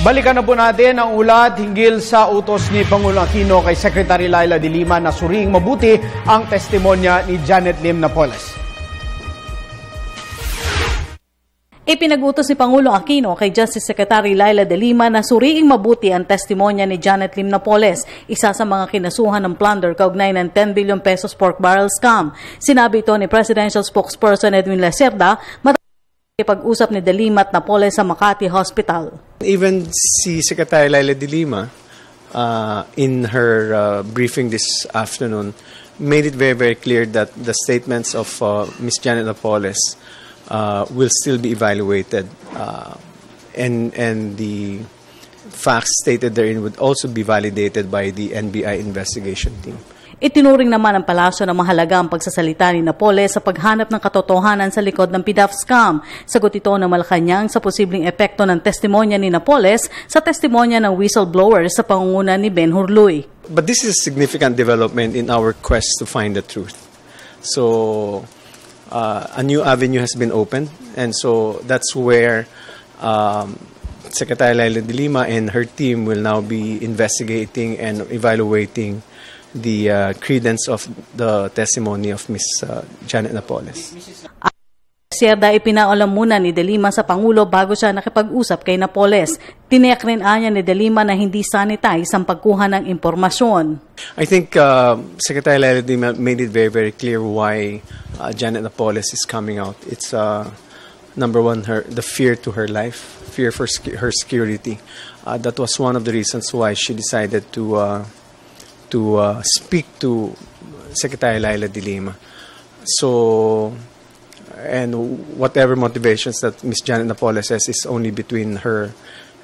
Balikan na po natin ang ulat hinggil sa utos ni Pangulong Aquino kay Secretary Laila de Lima na suriing mabuti ang testimonya ni Janet Lim Napoles. Ipinag-utos ni Pangulong Aquino kay Justice Secretary Laila de Lima na suriing mabuti ang testimonya ni Janet Lim Napoles, isa sa mga kinasuhan ng plunder kaugnay ng 10 billion pesos pork barrel scam. Sinabi ito ni Presidential Spokesperson Edwin Lacerda pag-usap ni de Lima at Napoles sa Makati Hospital. Even si Secretary Laila de Lima, in her briefing this afternoon, made it very, very clear that the statements of Ms. Janet Napoles will still be evaluated, and the facts stated therein would also be validated by the NBI investigation team. Itinuring naman ng palasyo na mahalaga ang pagsasalita ni Napoles sa paghanap ng katotohanan sa likod ng PDAF scam. Sagot ito ng Malacanang sa posibleng epekto ng testimonya ni Napoles sa testimonya ng whistleblower sa pangunguna ni Ben Hurluy. But this is a significant development in our quest to find the truth. So a new avenue has been opened, and so that's where Secretary Laila de Lima and her team will now be investigating and evaluating the credence of the testimony of Ms. Janet Napoles. Sierda ipinaalam muna ni de Lima sa Pangulo bago siya nakipag-usap kay Napoles. Tiniyak rin anya ni de Lima na hindi sanitize ang pagkuha ng impormasyon. I think Secretary Laila de Lima made it very, very clear why Janet Napoles is coming out. It's number one, the fear to her life, fear for her security. That was one of the reasons why she decided to speak to Secretary Laila de Lima. So, and whatever motivations that Ms. Janet Napoles has is only between her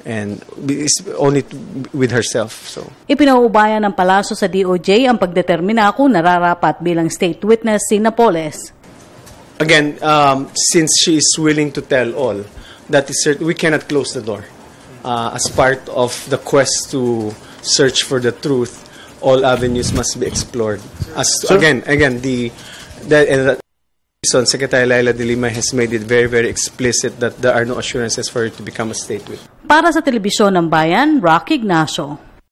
and is only with herself. So, ipinauubayan ng palasyo sa DOJ ang pagdetermina kung nararapat bilang state witness si Napoles. Again, since she is willing to tell all, that is certain, we cannot close the door. As part of the quest to search for the truth, all avenues must be explored. Again, the Secretary Laila de Lima has made it very, very explicit that there are no assurances for her to become a state witness. Para sa Telebisyon ng Bayan, Rocky Ignacio.